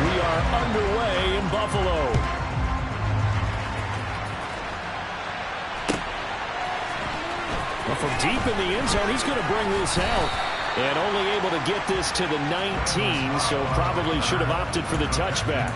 we are underway in Buffalo. Well, from deep in the end zone, he's going to bring this out. And only able to get this to the 19, so probably should have opted for the touchback.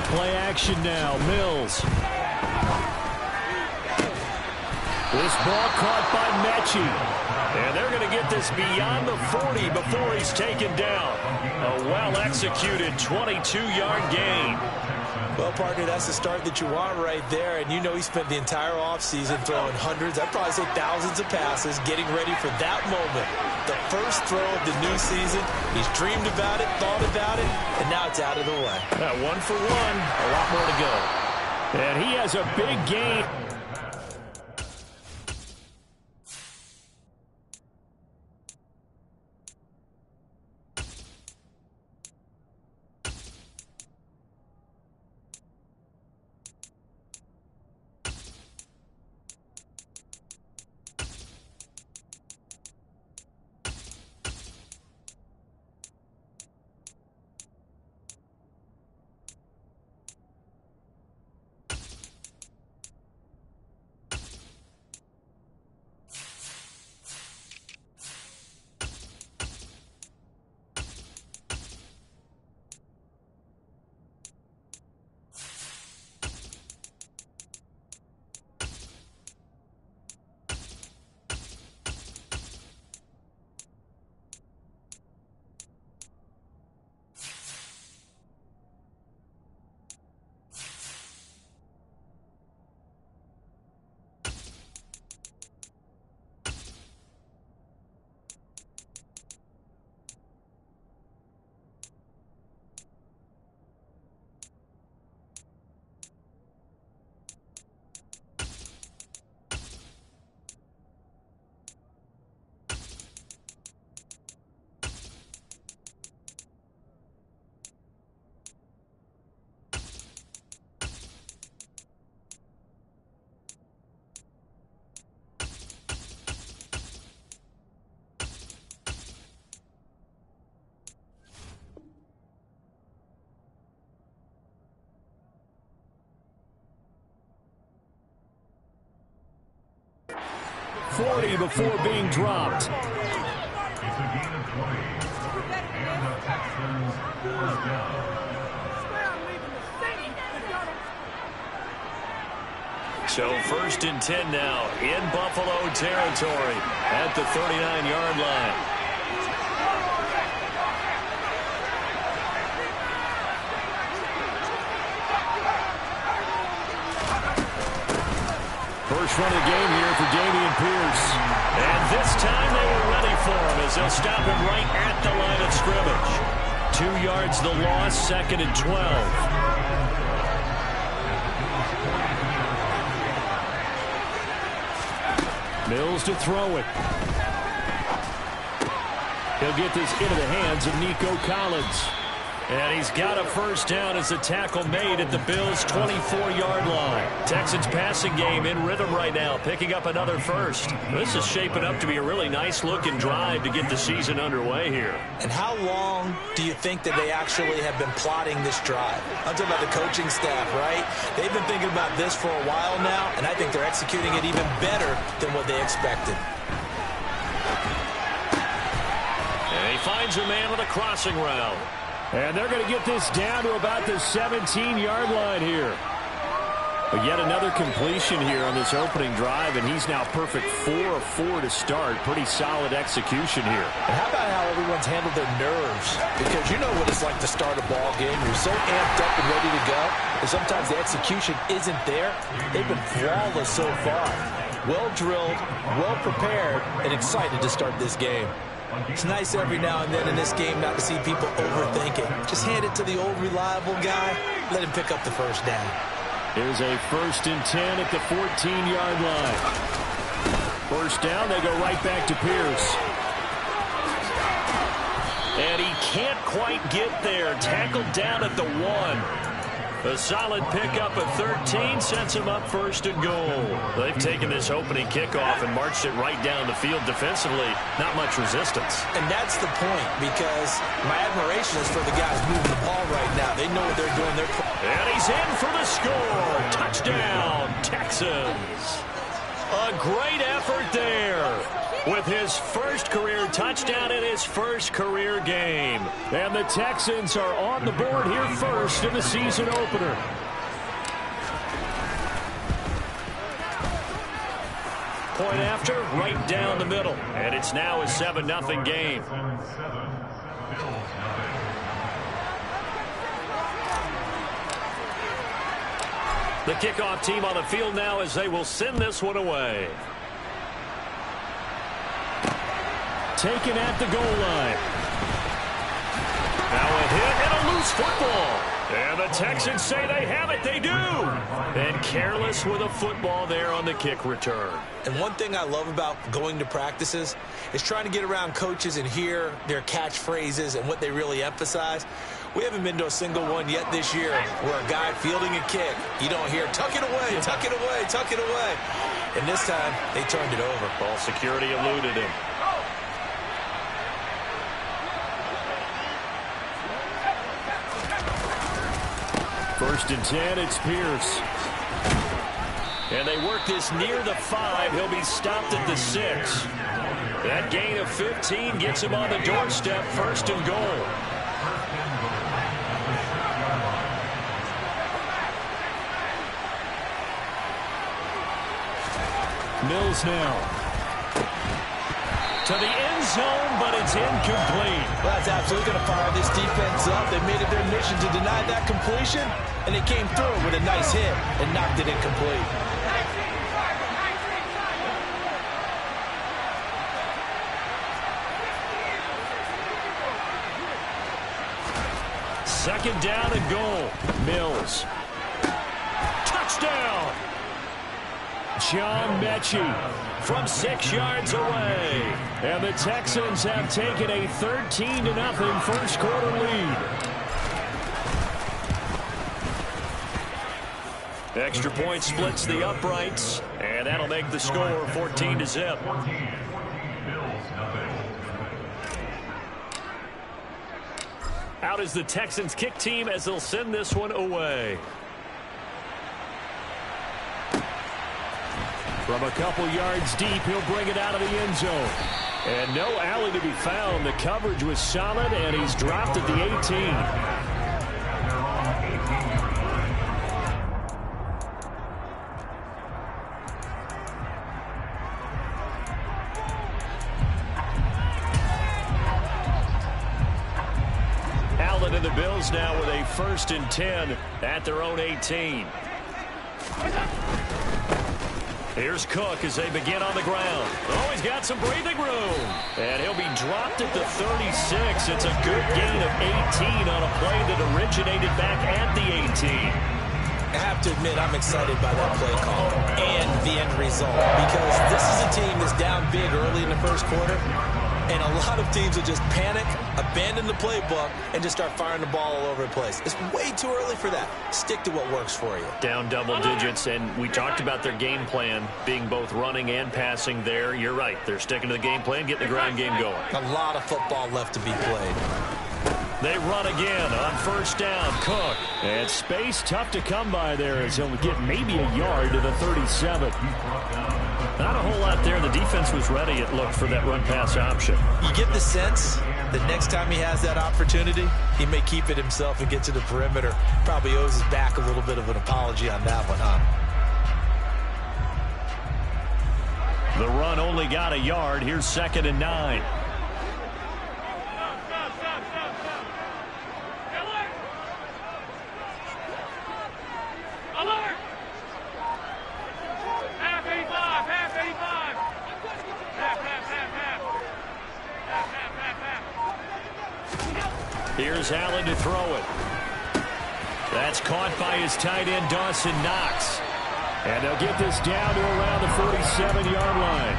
Play action now, Mills. This ball caught by Mechie. And they're going to get this beyond the 40 before he's taken down. A well-executed 22-yard gain. Well, partner, that's the start that you want right there. And you know he spent the entire offseason throwing hundreds, I'd probably say thousands of passes, getting ready for that moment. The first throw of the new season. He's dreamed about it, thought about it, and now it's out of the way. 1 for 1, a lot more to go. And he has a big gain. .40 before being dropped. It's a gain of 20. And the Texans fourth down. So 1st and 10 now in Buffalo territory at the 39-yard line. First run of the game here for Dameon Pierce. And this time they were ready for him as they'll stop him right at the line of scrimmage. 2 yards the loss, 2nd and 12. Mills to throw it. He'll get this into the hands of Nico Collins. And he's got a first down as the tackle made at the Bills' 24-yard line. Texans passing game in rhythm right now, picking up another first. This is shaping up to be a really nice-looking drive to get the season underway here. And how long do you think that they actually have been plotting this drive? I'm talking about the coaching staff, right? They've been thinking about this for a while now, and I think they're executing it even better than what they expected. And he finds a man with a crossing route. And they're going to get this down to about the 17-yard line here. But yet another completion here on this opening drive, and he's now perfect 4 of 4 to start. Pretty solid execution here. And how about how everyone's handled their nerves? Because you know what it's like to start a ball game. You're so amped up and ready to go, and sometimes the execution isn't there. They've been flawless so far. Well drilled, well prepared, and excited to start this game. It's nice every now and then in this game not to see people overthink it. Just hand it to the old reliable guy. Let him pick up the first down. Here's a 1st and 10 at the 14-yard line. First down, they go right back to Pierce. And he can't quite get there. Tackled down at the 1. A solid pickup of 13 sets him up 1st and goal. They've taken this opening kickoff and marched it right down the field defensively. Not much resistance. And that's the point, because my admiration is for the guys moving the ball right now. They know what they're doing. And he's in for the score. Touchdown, Texans. A great effort there with his first career touchdown in his first career game. And the Texans are on the board here first in the season opener. Point after, right down the middle. And it's now a 7-0 game. The kickoff team on the field now as they will send this one away. Taken at the goal line. Now a hit and a loose football. And the Texans say they have it. They do. And careless with a football there on the kick return. And one thing I love about going to practices is trying to get around coaches and hear their catchphrases and what they really emphasize. We haven't been to a single one yet this year where a guy fielding a kick, you don't hear, tuck it away, tuck it away, tuck it away. And this time, they turned it over. Ball security eluded him. First and 10, it's Pierce. And they work this near the 5. He'll be stopped at the 6. That gain of 15 gets him on the doorstep, 1st and goal. Mills now. To the end zone, but it's incomplete. Well, that's absolutely going to fire this defense up. They made it their mission to deny that completion, and they came through with a nice hit and knocked it incomplete. Second down and goal. Mills. Touchdown! John Mechie from 6 yards away. And the Texans have taken a 13-0 first quarter lead. Extra point splits the uprights, and that'll make the score 14-0. Out is the Texans kick team as they'll send this one away. From a couple yards deep, he'll bring it out of the end zone. And no alley to be found. The coverage was solid, and he's dropped at the 18. Allen and the Bills now with a 1st and 10 at their own 18. Here's Cook as they begin on the ground. Oh, he's got some breathing room. And he'll be dropped at the 36. It's a good gain of 18 on a play that originated back at the 18. I have to admit, I'm excited by that play call and the end result, because this is a team that's down big early in the first quarter, and a lot of teams will just panic, abandon the playbook, and just start firing the ball all over the place. It's way too early for that. Stick to what works for you. Down double digits, and we talked about their game plan being both running and passing there. You're right. They're sticking to the game plan, getting the ground game going. A lot of football left to be played. They run again on first down. Cook. And space tough to come by there as he'll get maybe a yard to the 37. Not a whole lot there. The defense was ready, it looked, for that run-pass option. You get the sense that next time he has that opportunity, he may keep it himself and get to the perimeter. Probably owes his back a little bit of an apology on that one, huh? The run only got a yard. Here's 2nd and 9. Here's Allen to throw it. That's caught by his tight end, Dawson Knox. And they'll get this down to around the 47-yard line.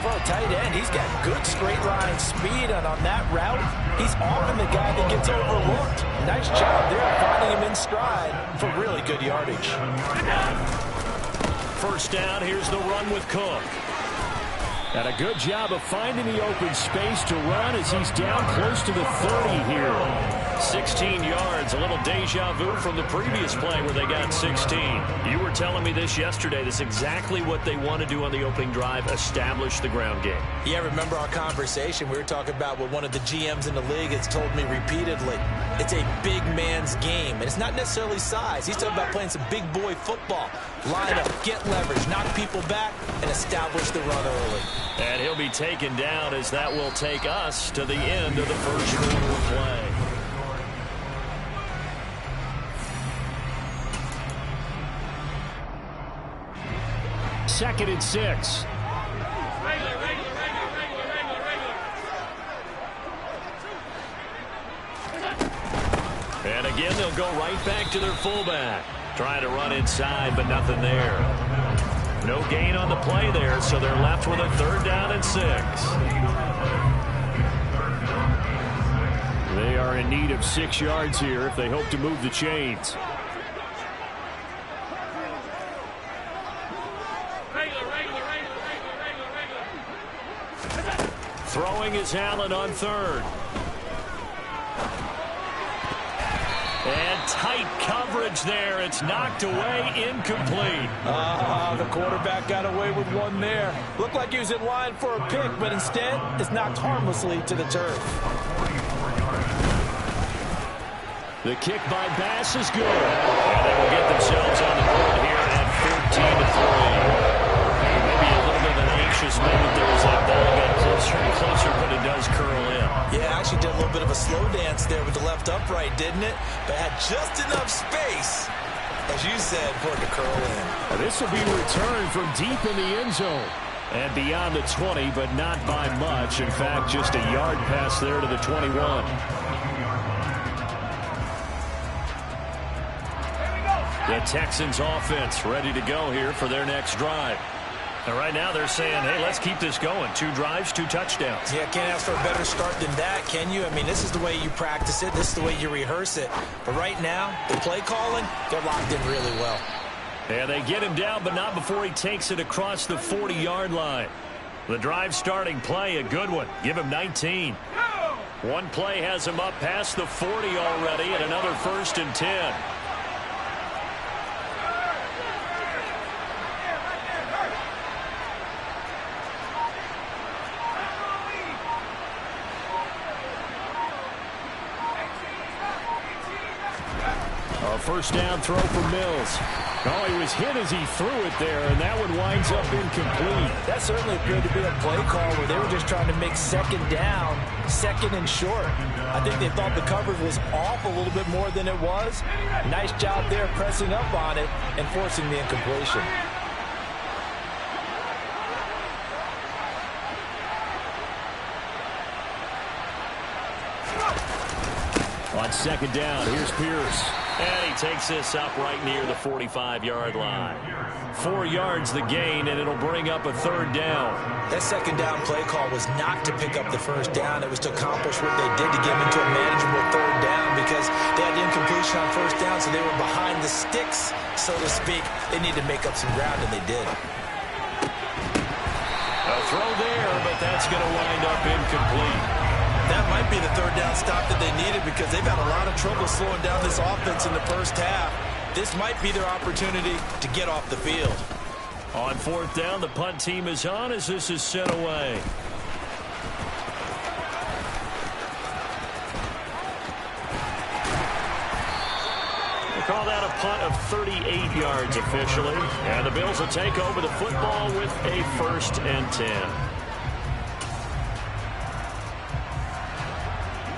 For a tight end, he's got good straight line speed, and on that route, he's often the guy that gets overlooked. Nice job there finding him in stride for really good yardage. First down, here's the run with Cook. And a good job of finding the open space to run as he's down close to the 30 here. 16 yards, a little deja vu from the previous play where they got 16. You were telling me this yesterday. This is exactly what they want to do on the opening drive, establish the ground game. Yeah, remember our conversation? We were talking about what one of the GMs in the league has told me repeatedly. It's a big man's game, and it's not necessarily size. He's talking about playing some big boy football. Line up, get leverage, knock people back, and establish the run early. And he'll be taken down as that will take us to the end of the first quarter of play. Second and 6. And again, they'll go right back to their fullback. Trying to run inside, but nothing there. No gain on the play there, so they're left with a 3rd down and 6. They are in need of 6 yards here if they hope to move the chains. Throwing is Allen on 3rd. And tight coverage there. It's knocked away, incomplete. The quarterback got away with one there. Looked like he was in line for a pick, but instead it's knocked harmlessly to the turf. The kick by Bass is good. And they will get themselves on the board here at 14-3. Maybe a little bit of an anxious moment there as that ball got closer and closer, but it does curl in. Yeah, actually did a little bit of a slow dance there with the left upright, didn't it? But had just enough space, as you said, for it to curl in. This will be returned from deep in the end zone. And beyond the 20, but not by much. In fact, just a yard pass there to the 21. The Texans offense ready to go here for their next drive. And right now they're saying, hey, let's keep this going. 2 drives, 2 touchdowns. Yeah, can't ask for a better start than that, can you? I mean, this is the way you practice it. This is the way you rehearse it. But right now, the play calling, they're locked in really well. And they get him down, but not before he takes it across the 40-yard line. The drive starting play, a good one. Give him 19. One play has him up past the 40 already, and another 1st and 10. First down throw for Mills. Oh, he was hit as he threw it there, and that one winds up incomplete. That certainly appeared to be a play call where they were just trying to make 2nd down, 2nd and short. I think they thought the coverage was off a little bit more than it was. Nice job there pressing up on it and forcing the incompletion. On 2nd down, here's Pierce. And he takes this up right near the 45-yard line. 4 yards the gain, and it'll bring up a 3rd down. That 2nd down play call was not to pick up the 1st down. It was to accomplish what they did to get them into a manageable 3rd down because they had the incompletion on 1st down, so they were behind the sticks, so to speak. They needed to make up some ground, and they did. A throw there, but that's going to wind up incomplete. That might be the 3rd down stop that they needed because they've had a lot of trouble slowing down this offense in the first half. This might be their opportunity to get off the field. On 4th down, the punt team is on as this is sent away. They call that a punt of 38 yards officially. And the Bills will take over the football with a 1st and 10.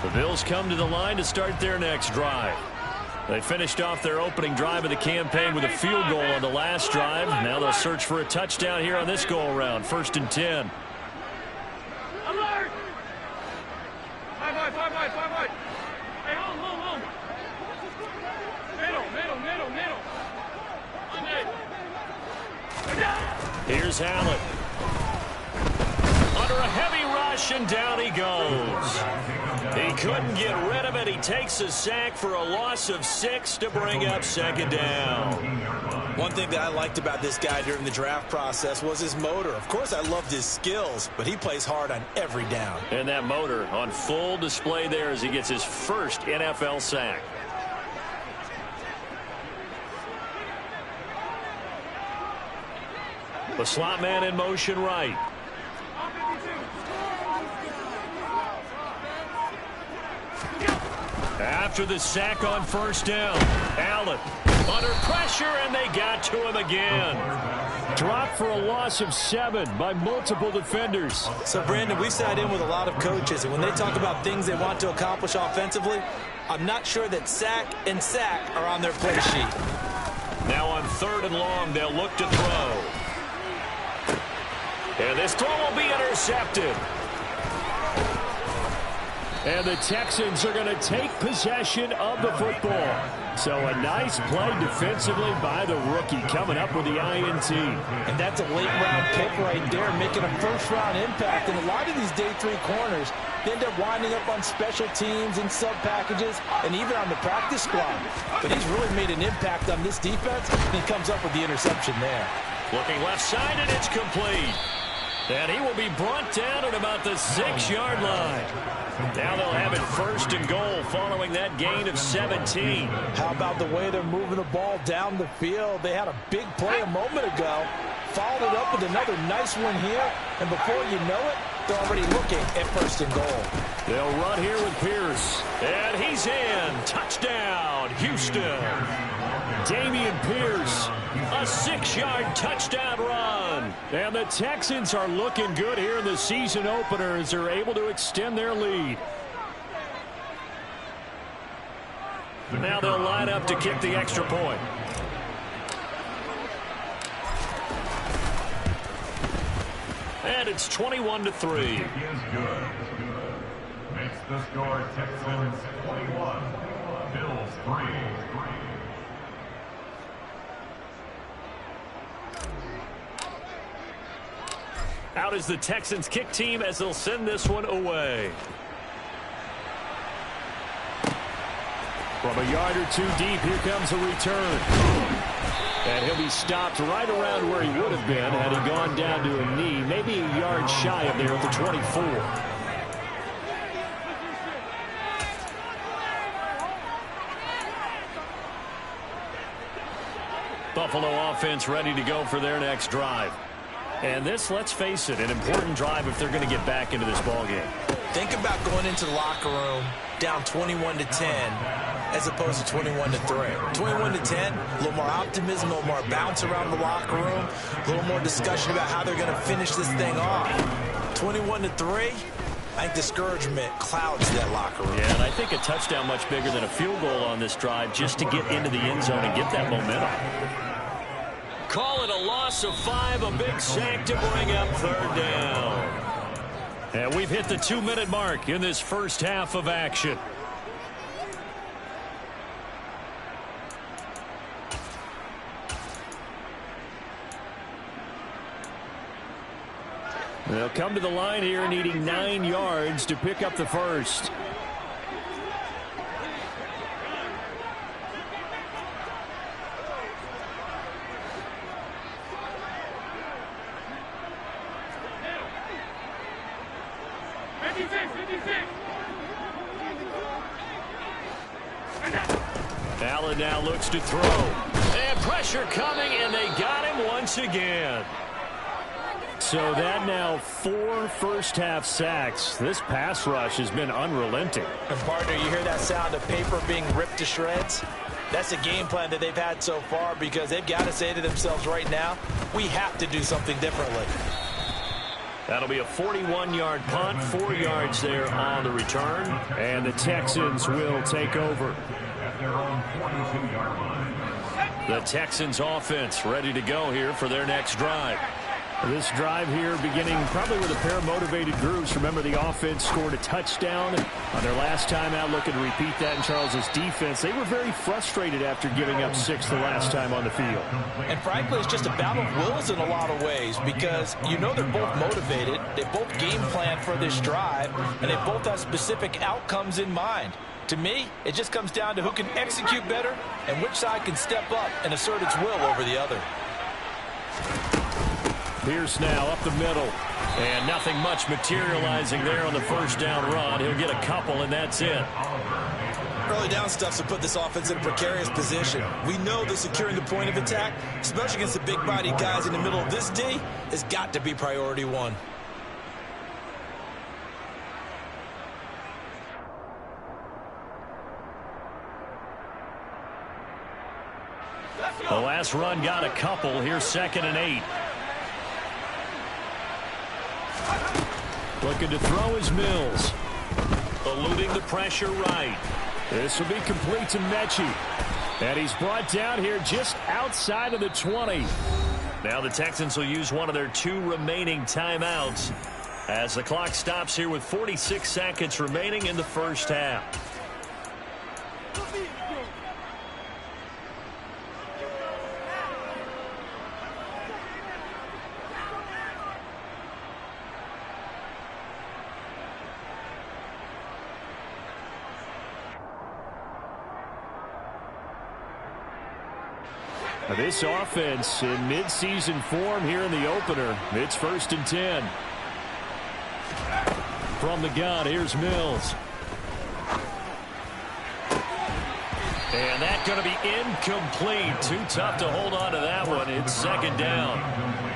The Bills come to the line to start their next drive. They finished off their opening drive of the campaign with a field goal on the last drive. Now they'll search for a touchdown here on this go-around. 1st and 10. Alert! 5, 5, 5, 5, 5. Here's Allen. Under a heavy rush, and down he goes. He couldn't get rid of it. He takes a sack for a loss of 6 to bring up second down. One thing that I liked about this guy during the draft process was his motor. Of course, I loved his skills, but he plays hard on every down. And that motor on full display there as he gets his first NFL sack. The slot man in motion right. After the sack on first down, Allen under pressure, and they got to him again. Dropped for a loss of 7 by multiple defenders. So, Brandon, we sat in with a lot of coaches, and when they talk about things they want to accomplish offensively, I'm not sure that sack and sack are on their play sheet. Now on 3rd and long, they'll look to throw. And this throw will be intercepted. And the Texans are going to take possession of the football. So a nice play defensively by the rookie, coming up with the INT. And that's a late-round pick right there, making a first-round impact. And a lot of these day 3 corners, they end up winding up on special teams and sub-packages and even on the practice squad. But he's really made an impact on this defense, and he comes up with the interception there. Looking left side, and it's complete. And he will be brought down at about the 6-yard line. Now they'll have it 1st and goal following that gain of 17. How about the way they're moving the ball down the field? They had a big play a moment ago, followed it up with another nice one here, and before you know it, they're already looking at 1st and goal. They'll run here with Pierce. And he's in. Touchdown, Houston. Dameon Pierce, a 6-yard touchdown run. And the Texans are looking good here in the season opener as they're able to extend their lead. Now they'll line up to kick the extra point. And it's 21-3. Is good. Makes the score Texans 21, Bills 3. Out is the Texans kick team as they'll send this one away. From a yard or 2 deep, here comes a return. And he'll be stopped right around where he would have been had he gone down to a knee, maybe a yard shy of there at the 24. Buffalo offense ready to go for their next drive. And this, let's face it, an important drive if they're going to get back into this ballgame. Think about going into the locker room down 21-10 as opposed to 21-3. 21-10, a little more optimism, a little more bounce around the locker room, a little more discussion about how they're going to finish this thing off. 21-3, I think discouragement clouds that locker room. Yeah, and I think a touchdown much bigger than a field goal on this drive just to get into the end zone and get that momentum. Call it a loss of 5, a big sack to bring up 3rd down. And we've hit the 2-minute mark in this first half of action. They'll come to the line here needing 9 yards to pick up the first. Allen now looks to throw. And pressure coming, and they got him once again. So that now 4 first-half sacks. This pass rush has been unrelenting. And partner, you hear that sound of paper being ripped to shreds? That's a game plan that they've had so far because they've got to say to themselves right now, we have to do something differently. That'll be a 41-yard punt, 4 yards there on the return. And the Texans will take over. At their own 42-yard line. The Texans offense ready to go here for their next drive. This drive here beginning probably with a pair of motivated groups. Remember, the offense scored a touchdown on their last time out. Looking to repeat that in Charles's defense. They were very frustrated after giving up 6 the last time on the field. And frankly, it's just a battle of wills in a lot of ways because you know they're both motivated. They both game plan for this drive, and they both have specific outcomes in mind. To me, it just comes down to who can execute better and which side can step up and assert its will over the other. Pierce now up the middle, and nothing much materializing there on the first down run. He'll get a couple, and that's it. Early down stuff to put this offense in a precarious position. We know that securing the point of attack, especially against the big-bodied guys in the middle of this D, has got to be priority one. The last run got a couple. Here's 2nd and 8. Looking to throw is Mills. Eluding the pressure right. This will be complete to Mechie. And he's brought down here just outside of the 20. Now the Texans will use one of their 2 remaining timeouts as the clock stops here with 46 seconds remaining in the first half. This offense in mid-season form here in the opener. It's 1st and 10. From the gun, here's Mills. And that's going to be incomplete. Too tough to hold on to that one. It's 2nd down.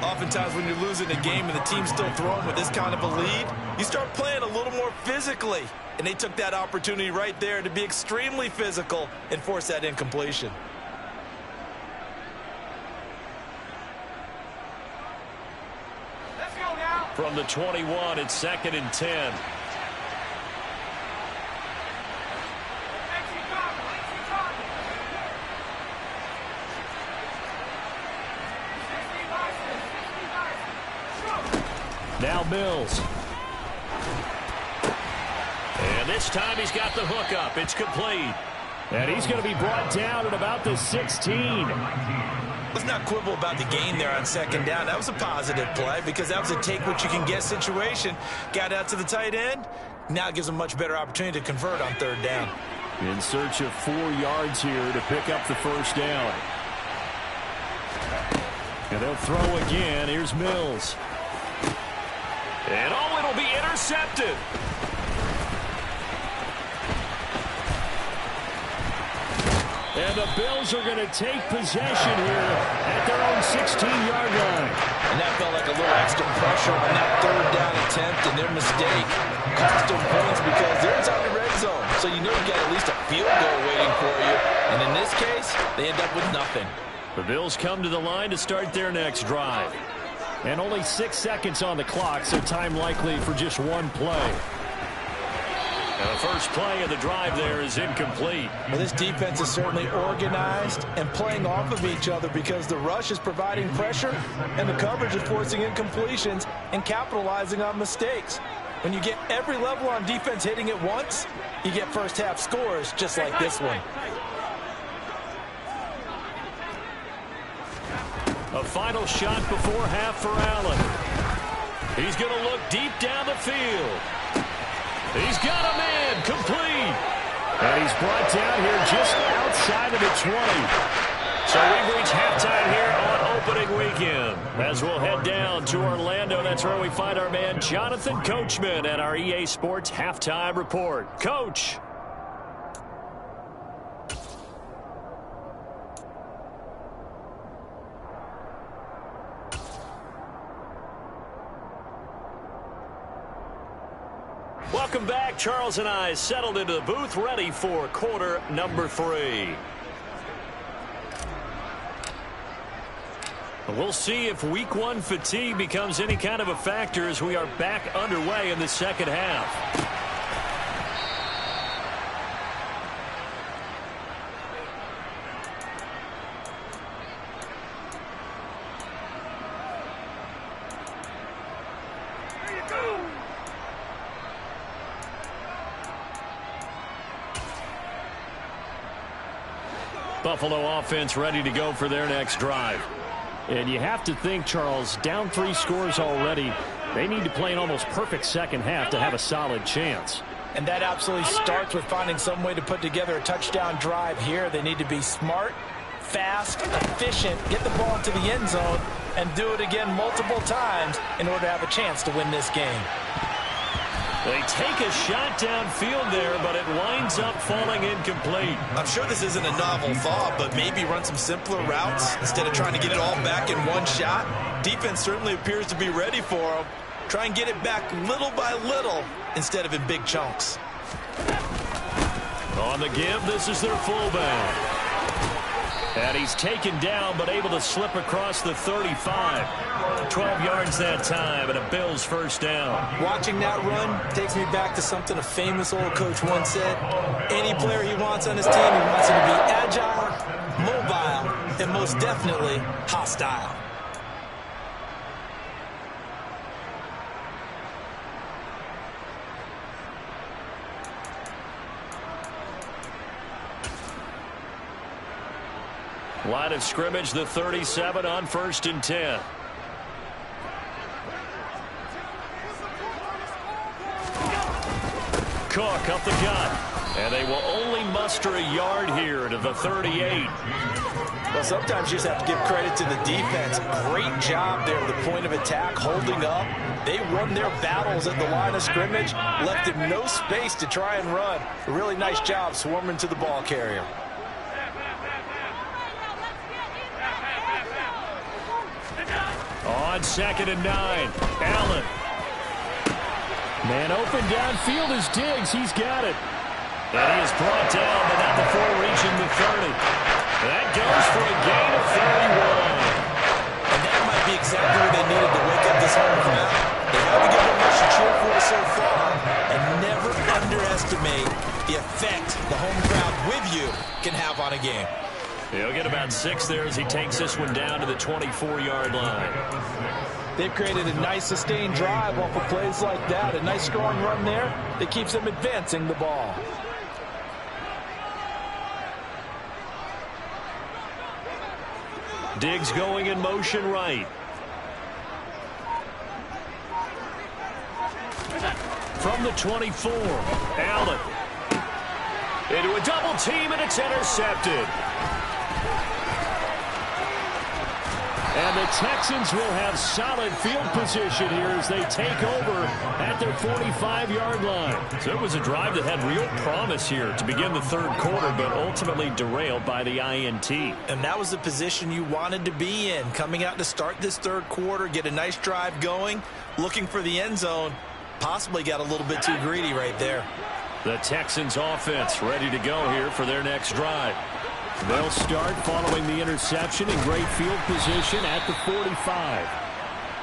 Oftentimes when you're losing a game and the team's still throwing with this kind of a lead, you start playing a little more physically. And they took that opportunity right there to be extremely physical and force that incompletion. From the 21, it's 2nd and 10. Now Mills. And this time he's got the hook up. It's complete. And he's going to be brought down at about the 16. Let's not quibble about the gain there on 2nd down. That was a positive play because that was a take-what-you-can-get situation. Got out to the tight end. Now it gives them a much better opportunity to convert on 3rd down. In search of 4 yards here to pick up the first down. And they'll throw again. Here's Mills. And oh, it'll be intercepted. And the Bills are going to take possession here at their own 16-yard line. And that felt like a little extra pressure on that 3rd down attempt, and their mistake cost them points because they're inside the red zone. So you know you've got at least a field goal waiting for you. And in this case, they end up with nothing. The Bills come to the line to start their next drive. And only 6 seconds on the clock, so time likely for just one play. And the first play of the drive there is incomplete. Well, this defense is certainly organized and playing off of each other because the rush is providing pressure and the coverage is forcing incompletions and capitalizing on mistakes. When you get every level on defense hitting at once, you get first half scores just like this one. A final shot before half for Allen. He's going to look deep down the field. He's got a man, complete. And he's brought down here just outside of the 20. So we've reached halftime here on opening weekend. As we'll head down to Orlando, that's where we find our man Jonathan Coachman at our EA Sports Halftime Report. Coach. Welcome back. Charles and I settled into the booth, ready for quarter number 3. We'll see if week 1 fatigue becomes any kind of a factor as we are back underway in the second half. Buffalo offense ready to go for their next drive. And you have to think, Charles, down 3 scores already. They need to play an almost perfect second half to have a solid chance. And that absolutely starts with finding some way to put together a touchdown drive here. They need to be smart, fast, efficient, get the ball into the end zone, and do it again multiple times in order to have a chance to win this game. They take a shot downfield there, but it winds up falling incomplete. I'm sure this isn't a novel thought, but maybe run some simpler routes instead of trying to get it all back in one shot. Defense certainly appears to be ready for them. Try and get it back little by little instead of in big chunks. On the give, this is their fullback. And he's taken down, but able to slip across the 35. 12 yards that time, and a Bills first down. Watching that run takes me back to something a famous old coach once said. Any player he wants on his team, he wants him to be agile, mobile, and most definitely hostile. Line of scrimmage, the 37 on 1st and 10. Cook up the gut. And they will only muster a yard here to the 38. Well, sometimes you just have to give credit to the defense. Great job there at the point of attack, holding up. They won their battles at the line of scrimmage, left him no space to try and run. A really nice job swarming to the ball carrier. On 2nd and 9, Allen. Man open downfield is Diggs. He's got it. And he is brought down, but not before reaching the 30. That goes for a gain of 31. And that might be exactly what they needed to wake up this home crowd. They haven't given them much to cheer for so far. And never underestimate the effect the home crowd with you can have on a game. He'll get about 6 there as he takes this one down to the 24-yard line. They've created a nice sustained drive off of plays like that. A nice scoring run there that keeps them advancing the ball. Diggs going in motion right. From the 24, Allen. Into a double team, and it's intercepted. And the Texans will have solid field position here as they take over at their 45-yard line. So it was a drive that had real promise here to begin the 3rd quarter, but ultimately derailed by the INT. And that was the position you wanted to be in, coming out to start this 3rd quarter, get a nice drive going, looking for the end zone. Possibly got a little bit too greedy right there. The Texans offense ready to go here for their next drive. They'll start following the interception in great field position at the 45.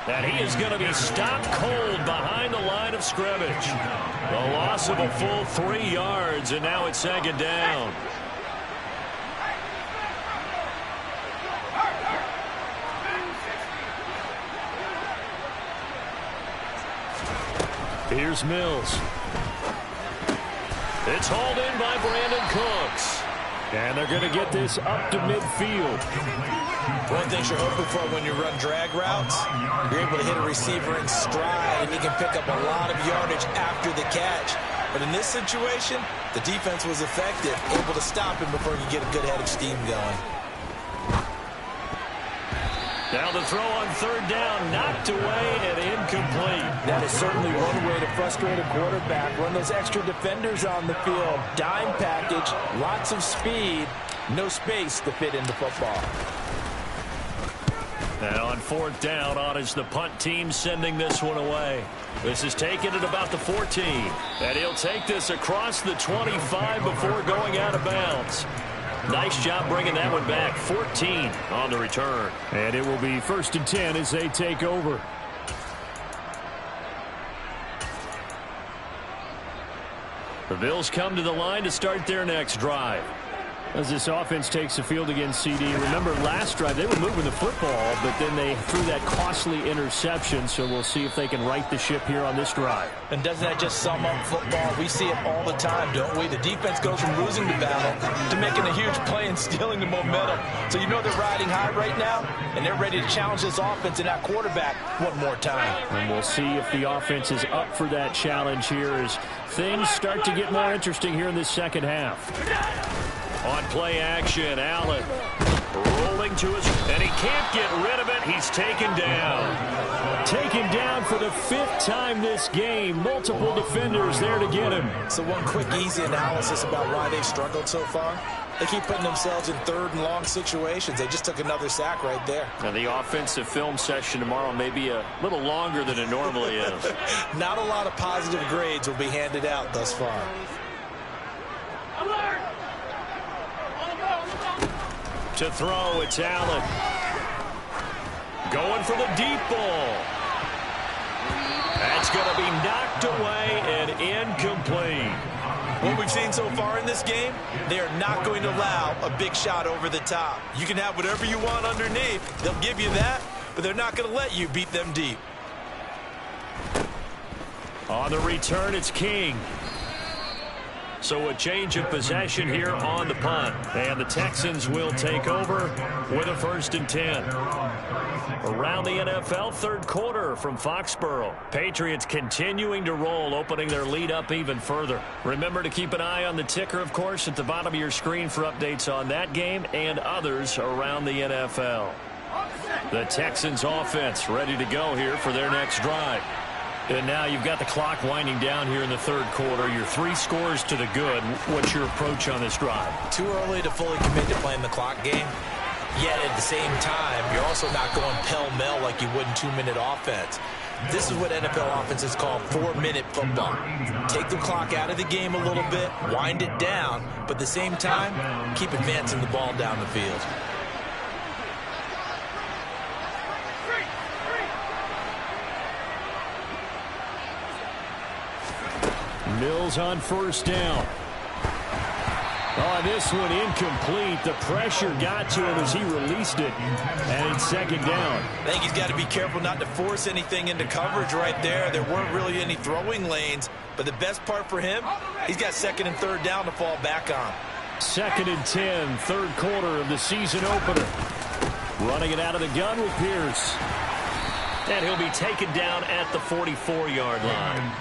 And he is going to be stopped cold behind the line of scrimmage. The loss of a full 3 yards, and now it's 2nd down. Here's Mills. It's hauled in by Brandon Cooks. And they're going to get this up to midfield. One thing you're hoping for when you run drag routes, you're able to hit a receiver in stride, and he can pick up a lot of yardage after the catch. But in this situation, the defense was effective, able to stop him before he could get a good head of steam going. Now the throw on 3rd down, knocked away and incomplete. That is certainly one way to frustrate a quarterback. Run those extra defenders on the field. Dime package, lots of speed, no space to fit into football. And on 4th down, on is the punt team sending this one away. This is taken at about the 14. And he'll take this across the 25 before going out of bounds. Nice job bringing that one back. 14 on the return. And it will be 1st and 10 as they take over. The Bills come to the line to start their next drive. As this offense takes the field against CD, remember last drive they were moving the football, but then they threw that costly interception, so we'll see if they can right the ship here on this drive. And doesn't that just sum up football? We see it all the time, don't we? The defense goes from losing the battle to making a huge play and stealing the momentum. So you know they're riding high right now, and they're ready to challenge this offense and that quarterback one more time. And we'll see if the offense is up for that challenge here as things start to get more interesting here in this second half. On play action, Allen rolling to his, and he can't get rid of it. He's taken down. Taken down for the 5th time this game. Multiple defenders there to get him. So one quick, easy analysis about why they've struggled so far. They keep putting themselves in 3rd and long situations. They just took another sack right there. Now the offensive film session tomorrow may be a little longer than it normally is. Not a lot of positive grades will be handed out thus far. To throw, it's Allen. Going for the deep ball. That's going to be knocked away and incomplete. What we've seen so far in this game, they are not going to allow a big shot over the top. You can have whatever you want underneath. They'll give you that, but they're not going to let you beat them deep. On the return, it's King. So a change of possession here on the punt. And the Texans will take over with a 1st and 10. Around the NFL, 3rd quarter from Foxborough. Patriots continuing to roll, opening their lead up even further. Remember to keep an eye on the ticker, of course, at the bottom of your screen for updates on that game and others around the NFL. The Texans offense ready to go here for their next drive. And now you've got the clock winding down here in the 3rd quarter. You're 3 scores to the good. What's your approach on this drive? Too early to fully commit to playing the clock game. Yet at the same time, you're also not going pell-mell like you would in 2-minute offense. This is what NFL offenses call 4-minute football. Take the clock out of the game a little bit, wind it down, but at the same time, keep advancing the ball down the field. Mills on 1st down. Oh, this one incomplete. The pressure got to him as he released it. And it's 2nd down. I think he's got to be careful not to force anything into coverage right there. There weren't really any throwing lanes. But the best part for him, he's got 2nd and 3rd down to fall back on. 2nd and 10, 3rd quarter of the season opener. Running it out of the gun with Pierce. And he'll be taken down at the 44-yard line.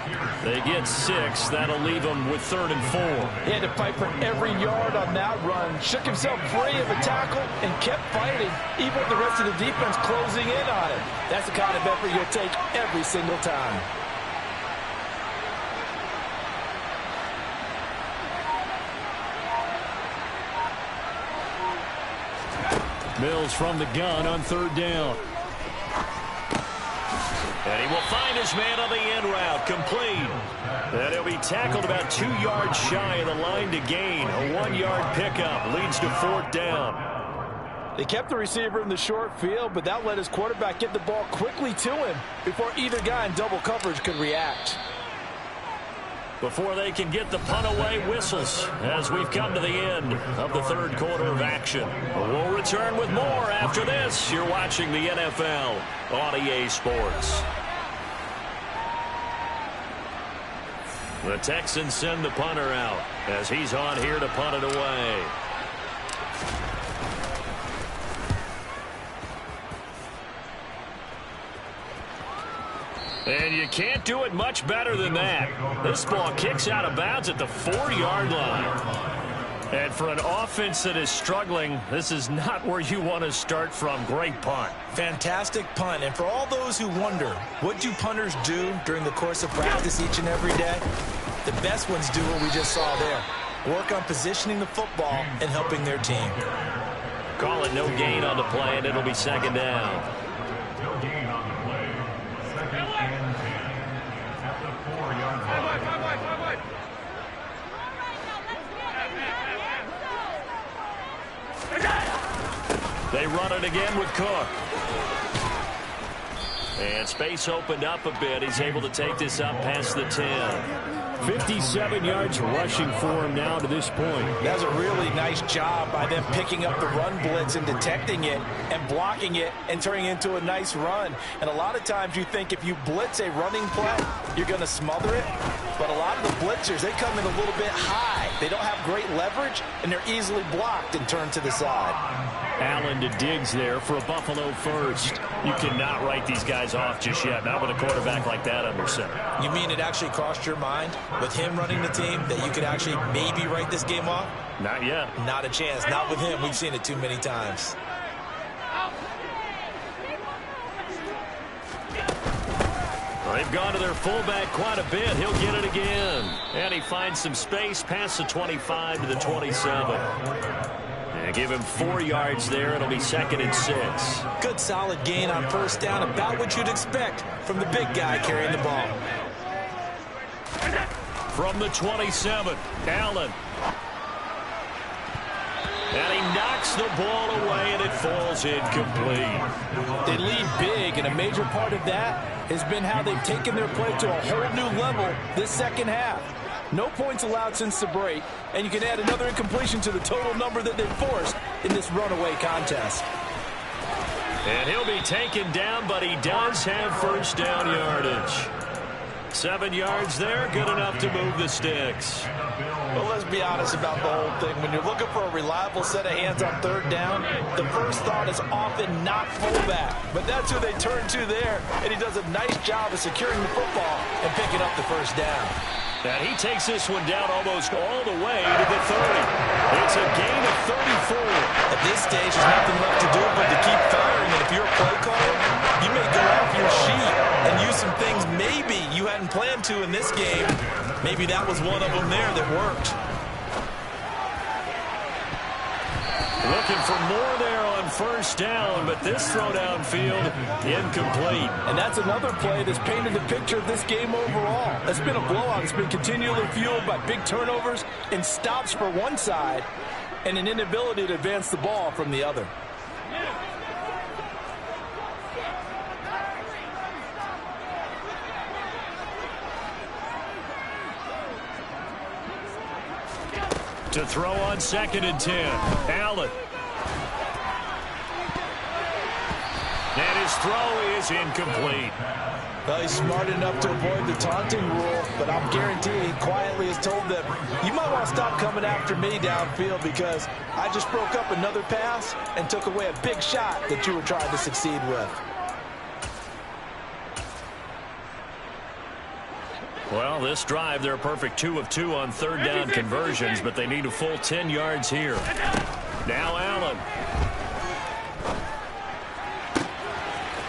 They get 6. That'll leave them with 3rd and 4. He had to fight for every yard on that run. Shook himself free of a tackle and kept fighting, even with the rest of the defense closing in on it. That's the kind of effort you'll take every single time. Mills from the gun on 3rd down. And he will find his man on the end route, complete. And he'll be tackled about 2 yards shy of the line to gain. A 1-yard pickup leads to 4th down. They kept the receiver in the short field, but that let his quarterback get the ball quickly to him before either guy in double coverage could react. Before they can get the punt away, whistles as we've come to the end of the 3rd quarter of action. We'll return with more after this. You're watching the NFL on EA Sports. The Texans send the punter out as he's on here to punt it away. And you can't do it much better than that. This ball kicks out of bounds at the 4-yard line. And for an offense that is struggling, this is not where you want to start from. Great punt. Fantastic punt. And for all those who wonder, what do punters do during the course of practice each and every day? The best ones do what we just saw there. Work on positioning the football and helping their team. Call it no gain on the play, and it'll be 2nd down. No gain on the play. 2nd and 10 at the 4-yard line. They run it again with Cook. And space opened up a bit. He's able to take this up past the 10. 57 yards rushing for him now to this point. That's a really nice job by them picking up the run blitz and detecting it and blocking it and turning it into a nice run. And a lot of times you think if you blitz a running play, you're going to smother it. But a lot of the blitzers, they come in a little bit high. They don't have great leverage, and they're easily blocked and turned to the side. Allen to Diggs there for a Buffalo first. You cannot write these guys off just yet, not with a quarterback like that under center. You mean it actually crossed your mind with him running the team that you could actually maybe write this game off? Not yet. Not a chance. Not with him. We've seen it too many times. They've gone to their fullback quite a bit. He'll get it again. And he finds some space past the 25 to the 27. And give him 4 yards there. It'll be 2nd and 6. Good solid gain on first down. About what you'd expect from the big guy carrying the ball. From the 27, Allen. And he knocks the ball away, and it falls incomplete. They lead big, and a major part of that has been how they've taken their play to a whole new level this second half. No points allowed since the break, and you can add another incompletion to the total number that they've forced in this runaway contest. And he'll be taken down, but he does have first down yardage. 7 yards there, good enough to move the sticks. Well, let's be honest about the whole thing. When you're looking for a reliable set of hands on third down, the first thought is often not fullback. But that's who they turn to there, and he does a nice job of securing the football and picking up the first down. And he takes this one down almost all the way to the 30. It's a gain of 34. At this stage, there's nothing left to do but to keep firing. And if you're a play caller, you may go off your sheet and use some things maybe you hadn't planned to in this game. Maybe that was one of them there that worked. Looking for more there on first down, but this throw downfield, incomplete. And that's another play that's painted the picture of this game overall. It's been a blowout. It's been continually fueled by big turnovers and stops for one side and an inability to advance the ball from the other. To throw on 2nd and 10, Allen. And his throw is incomplete. Well, he's smart enough to avoid the taunting rule, but I'm guaranteed he quietly has told them, you might want to stop coming after me downfield because I just broke up another pass and took away a big shot that you were trying to succeed with. Well, this drive, they're a perfect 2 of 2 on third down conversions, but they need a full 10 yards here. Now Allen.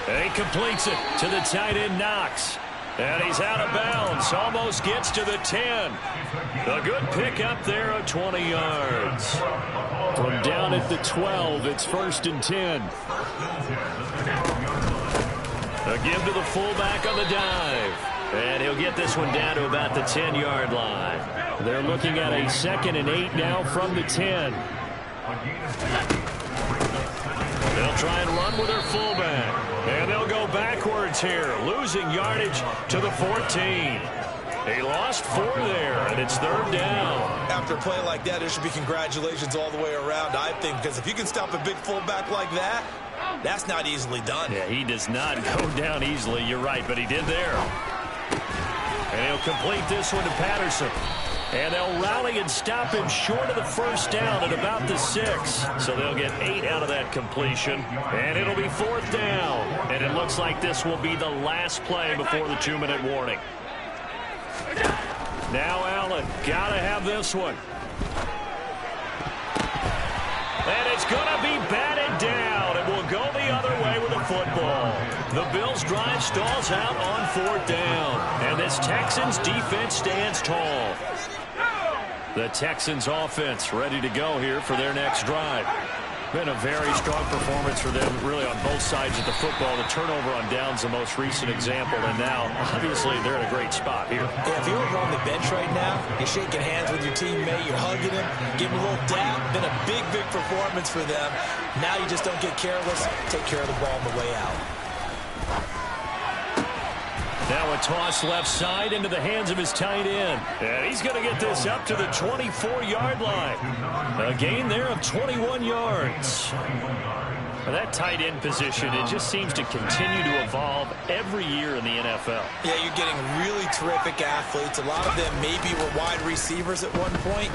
And he completes it to the tight end, Knox. And he's out of bounds. Almost gets to the 10. A good pick up there of 20 yards. From down at the 12, it's 1st and 10. A give to the fullback on the dive. And he'll get this one down to about the 10-yard line. They're looking at a 2nd and 8 now from the 10. They'll try and run with their fullback. And they'll go backwards here, losing yardage to the 14. He lost 4 there, and it's 3rd down. After a play like that, there should be congratulations all the way around, I think, because if you can stop a big fullback like that, that's not easily done. Yeah, he does not go down easily. You're right, but he did there. And he'll complete this one to Patterson. And they'll rally and stop him short of the first down at about the 6. So they'll get 8 out of that completion. And it'll be 4th down. And it looks like this will be the last play before the 2-minute warning. Now Allen, gotta have this one. And it's gonna be batted down. It will go the other way with the football. The Bills' drive stalls out on 4th down. And this Texans defense stands tall. The Texans offense ready to go here for their next drive. Been a very strong performance for them, really, on both sides of the football. The turnover on downs, the most recent example, and now, obviously, they're in a great spot here. Yeah, if you're over on the bench right now, you're shaking hands with your teammate, you're hugging him, giving him a little dap. Been a big, big performance for them. Now you just don't get careless. Take care of the ball on the way out. Now a toss left side into the hands of his tight end. And he's going to get this up to the 24-yard line. A gain there of 21 yards. That tight end position, it just seems to continue to evolve every year in the NFL. Yeah, you're getting really terrific athletes. A lot of them maybe were wide receivers at one point.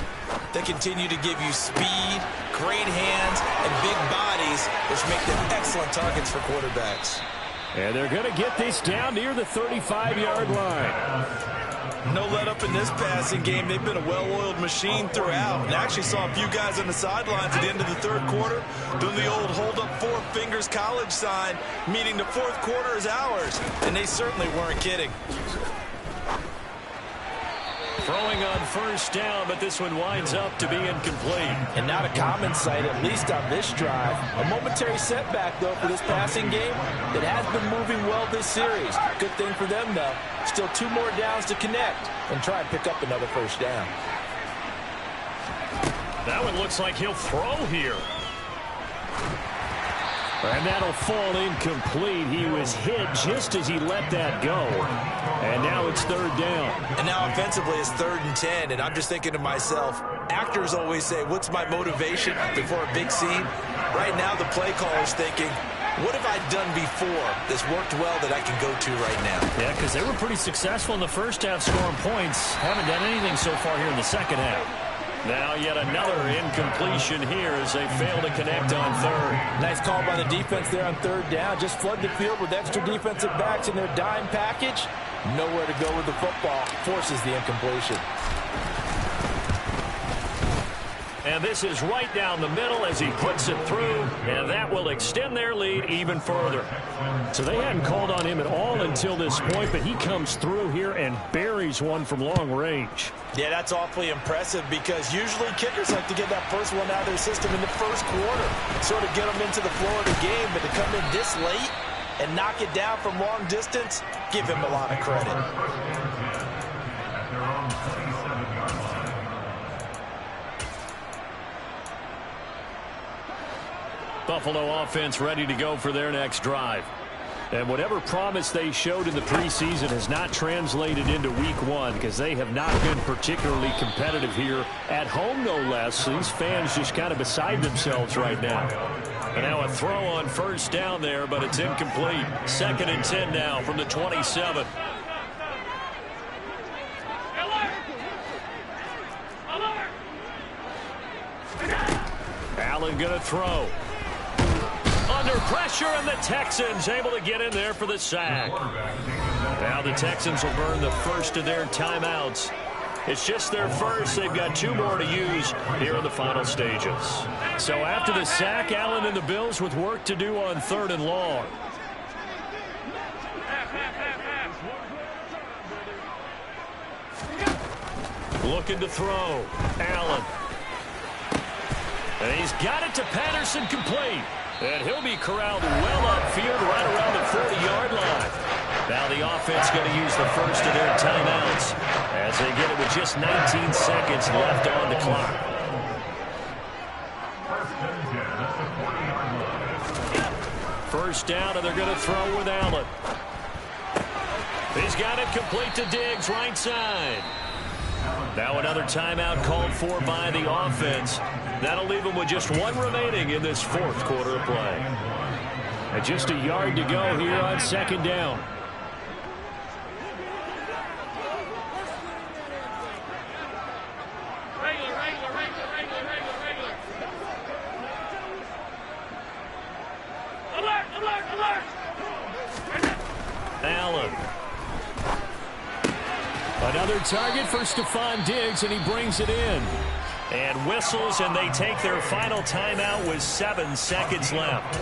They continue to give you speed, great hands, and big bodies, which make them excellent targets for quarterbacks. And they're going to get this down near the 35-yard line. No let up in this passing game. They've been a well-oiled machine throughout. And actually saw a few guys on the sidelines at the end of the third quarter doing the old hold up four fingers college sign, meaning the fourth quarter is ours. And they certainly weren't kidding. Throwing on first down, but this one winds up to be incomplete. And not a common sight, at least on this drive. A momentary setback, though, for this passing game that has been moving well this series. Good thing for them, though. Still 2 more downs to connect and try and pick up another first down. That one looks like he'll throw here. And that'll fall incomplete. He was hit just as he let that go. And now it's third down. And now offensively it's 3rd and 10. And I'm just thinking to myself, actors always say, what's my motivation before a big scene? Right now the play caller's thinking, what have I done before that's worked well that I can go to right now? Yeah, because they were pretty successful in the first half scoring points. Haven't done anything so far here in the second half. Now yet another incompletion here as they fail to connect on third. Nice call by the defense there on 3rd down. Just flood the field with extra defensive backs in their dime package. Nowhere to go with the football. Forces the incompletion. And this is right down the middle as he puts it through, and that will extend their lead even further. So they hadn't called on him at all until this point, but he comes through here and buries one from long range. Yeah, that's awfully impressive because usually kickers like to get that first one out of their system in the first quarter, sort of get them into the flow of the game, but to come in this late and knock it down from long distance, give him a lot of credit. Buffalo offense ready to go for their next drive. And whatever promise they showed in the preseason has not translated into week 1 because they have not been particularly competitive here at home, no less. These fans just kind of beside themselves right now. And now a throw on first down there, but it's incomplete. 2nd and 10 now from the 27. Allen going to throw. Under pressure, and the Texans able to get in there for the sack. Now the Texans will burn the first of their timeouts. It's just their first. They've got 2 more to use here in the final stages. So after the sack, Allen and the Bills with work to do on 3rd and long. Looking to throw. Allen. And he's got it to Patterson, complete. And he'll be corralled well upfield right around the 40-yard line. Now the offense going to use the first of their timeouts as they get it with just 19 seconds left on the clock. First down, and they're going to throw with Allen. He's got it complete to Diggs, right side. Now another timeout called for by the offense. That'll leave them with just 1 remaining in this 4th quarter of play. And just a yard to go here on 2nd down. Allen. Another target for Stephon Diggs, and he brings it in. And whistles, and they take their final timeout with 7 seconds left.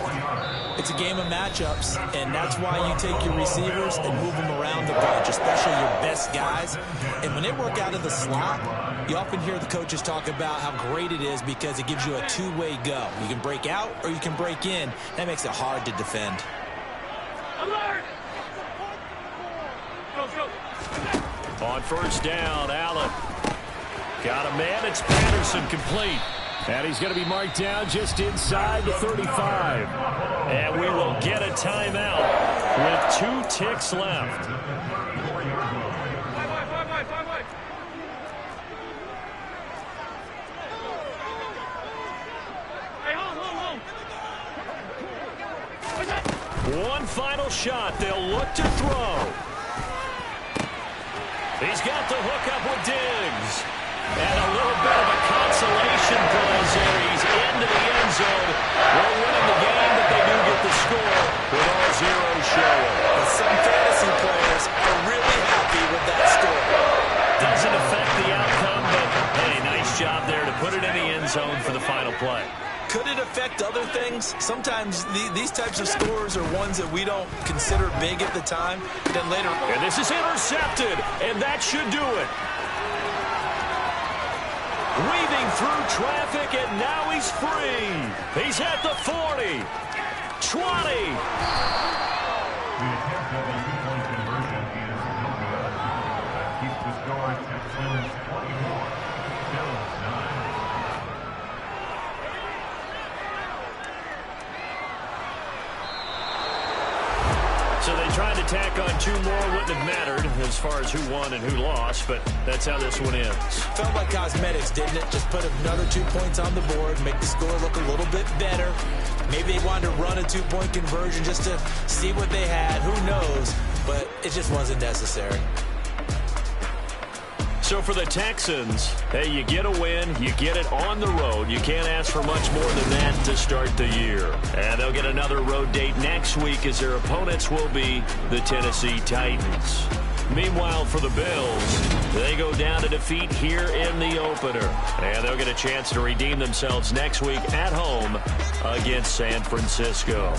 It's a game of matchups, and that's why you take your receivers and move them around the bunch, especially your best guys. And when they work out of the slot, you often hear the coaches talk about how great it is because it gives you a 2-way go. You can break out or you can break in. That makes it hard to defend. Alert! Go. On first down, Allen. Got a man. It's Patterson, complete. And he's going to be marked down just inside the 35. And we will get a timeout with 2 ticks left. One final shot. They'll look to throw. He's got the hook up with Diggs. And a little bit of a consolation prize there. He's into the end zone. We're winning the game, but they do get the score with all zeros showing. But some fantasy players are really happy with that score. Doesn't affect the outcome, but, hey, nice job there to put it in the end zone for the final play. Could it affect other things? Sometimes these types of scores are ones that we don't consider big at the time. Then later... And this is intercepted, and that should do it. Weaving through traffic, and now he's free. He's at the 40. 20. The attempt at the two-point conversion is no good. That keeps the score at Texans 24, Bills 9. So they tried to tack on two more. Wouldn't have mattered as far as who won and who lost, but that's how this one ends. Felt like cosmetics, didn't it? Just put another 2 points on the board, make the score look a little bit better. Maybe they wanted to run a two-point conversion just to see what they had. Who knows? But it just wasn't necessary. So for the Texans, hey, you get a win, you get it on the road. You can't ask for much more than that to start the year. And they'll get another road date next week as their opponents will be the Tennessee Titans. Meanwhile, for the Bills, they go down to defeat here in the opener. And they'll get a chance to redeem themselves next week at home against San Francisco.